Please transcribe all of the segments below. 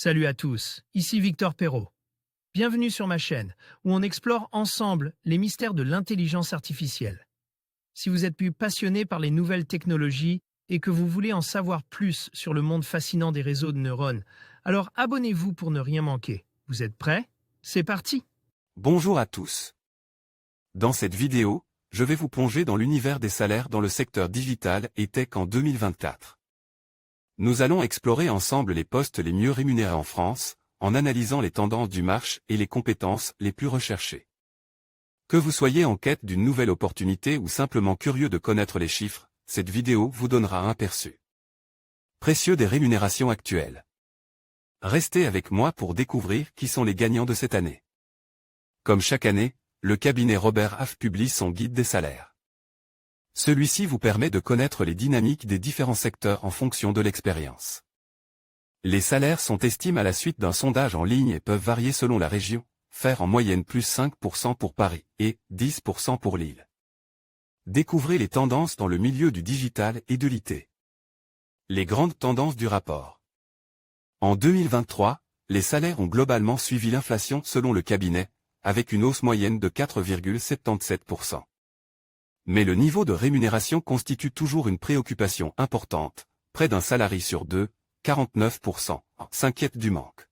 Salut à tous, ici Victor Perrault. Bienvenue sur ma chaîne, où on explore ensemble les mystères de l'intelligence artificielle. Si vous êtes plus passionné par les nouvelles technologies et que vous voulez en savoir plus sur le monde fascinant des réseaux de neurones, alors abonnez-vous pour ne rien manquer. Vous êtes prêts? C'est parti! Bonjour à tous. Dans cette vidéo, je vais vous plonger dans l'univers des salaires dans le secteur digital et tech en 2024. Nous allons explorer ensemble les postes les mieux rémunérés en France, en analysant les tendances du marché et les compétences les plus recherchées. Que vous soyez en quête d'une nouvelle opportunité ou simplement curieux de connaître les chiffres, cette vidéo vous donnera un aperçu précieux des rémunérations actuelles. Restez avec moi pour découvrir qui sont les gagnants de cette année. Comme chaque année, le cabinet Robert Half publie son guide des salaires. Celui-ci vous permet de connaître les dynamiques des différents secteurs en fonction de l'expérience. Les salaires sont estimés à la suite d'un sondage en ligne et peuvent varier selon la région, faire en moyenne plus 5% pour Paris et 10% pour Lille. Découvrez les tendances dans le milieu du digital et de l'IT. Les grandes tendances du rapport. En 2023, les salaires ont globalement suivi l'inflation selon le cabinet, avec une hausse moyenne de 4,77%. Mais le niveau de rémunération constitue toujours une préoccupation importante, près d'un salarié sur deux, 49%, s'inquiète du manque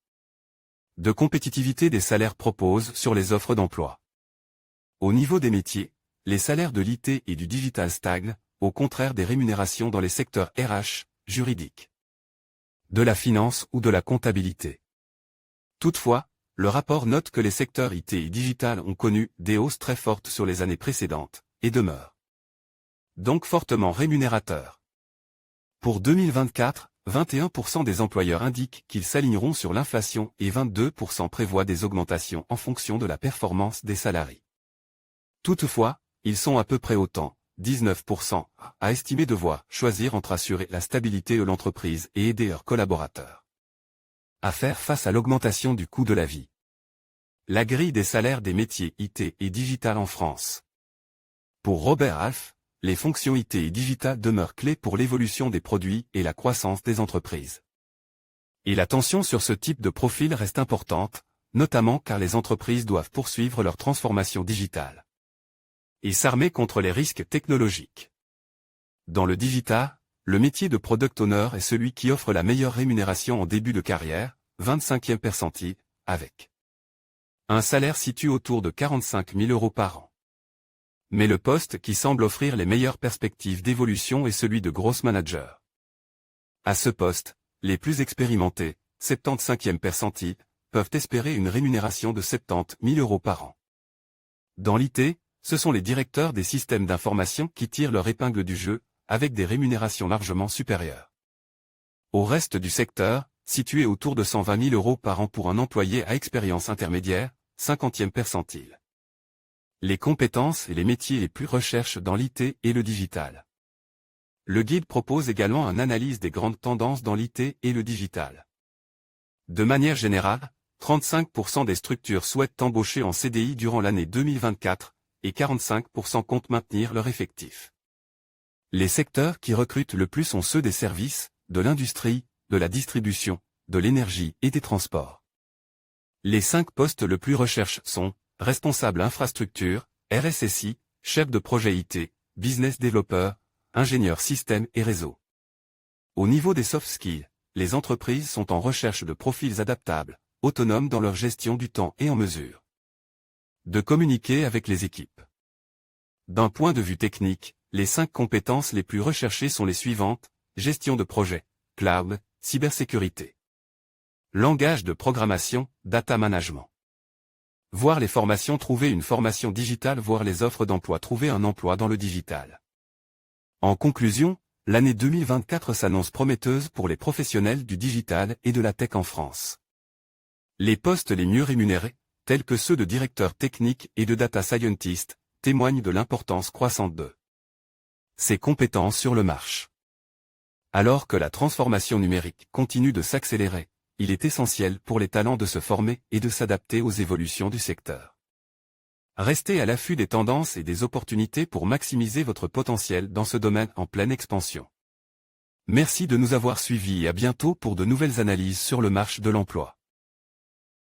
de compétitivité des salaires proposés sur les offres d'emploi. Au niveau des métiers, les salaires de l'IT et du digital stagnent, au contraire des rémunérations dans les secteurs RH, juridique, de la finance ou de la comptabilité. Toutefois, le rapport note que les secteurs IT et digital ont connu des hausses très fortes sur les années précédentes, et demeurent donc fortement rémunérateurs. Pour 2024, 21% des employeurs indiquent qu'ils s'aligneront sur l'inflation et 22% prévoient des augmentations en fonction de la performance des salariés. Toutefois, ils sont à peu près autant, 19%, à estimer devoir choisir entre assurer la stabilité de l'entreprise et aider leurs collaborateurs à faire face à l'augmentation du coût de la vie. La grille des salaires des métiers IT et digital en France. Pour Robert Half, les fonctions IT et digital demeurent clés pour l'évolution des produits et la croissance des entreprises. Et l'attention sur ce type de profil reste importante, notamment car les entreprises doivent poursuivre leur transformation digitale et s'armer contre les risques technologiques. Dans le digital, le métier de Product Owner est celui qui offre la meilleure rémunération en début de carrière, 25e percentile, avec un salaire situé autour de 45 000 € par an. Mais le poste qui semble offrir les meilleures perspectives d'évolution est celui de Growth Manager. À ce poste, les plus expérimentés, 75e percentile, peuvent espérer une rémunération de 70 000 € par an. Dans l'IT, ce sont les directeurs des systèmes d'information qui tirent leur épingle du jeu, avec des rémunérations largement supérieures au reste du secteur, situé autour de 120 000 € par an pour un employé à expérience intermédiaire, 50e percentile. Les compétences et les métiers les plus recherchés dans l'IT et le digital. Le guide propose également une analyse des grandes tendances dans l'IT et le digital. De manière générale, 35% des structures souhaitent embaucher en CDI durant l'année 2024, et 45% comptent maintenir leur effectif. Les secteurs qui recrutent le plus sont ceux des services, de l'industrie, de la distribution, de l'énergie et des transports. Les 5 postes le plus recherchés sont responsable infrastructure, RSSI, chef de projet IT, business développeur, ingénieur système et réseau. Au niveau des soft skills, les entreprises sont en recherche de profils adaptables, autonomes dans leur gestion du temps et en mesure de communiquer avec les équipes. D'un point de vue technique, les 5 compétences les plus recherchées sont les suivantes: gestion de projet, cloud, cybersécurité, langage de programmation, data management. Voir les formations, trouver une formation digitale, voir les offres d'emploi, trouver un emploi dans le digital. En conclusion, l'année 2024 s'annonce prometteuse pour les professionnels du digital et de la tech en France. Les postes les mieux rémunérés, tels que ceux de directeur technique et de data scientist, témoignent de l'importance croissante de ces compétences sur le marché. Alors que la transformation numérique continue de s'accélérer, il est essentiel pour les talents de se former et de s'adapter aux évolutions du secteur. Restez à l'affût des tendances et des opportunités pour maximiser votre potentiel dans ce domaine en pleine expansion. Merci de nous avoir suivis et à bientôt pour de nouvelles analyses sur le marché de l'emploi.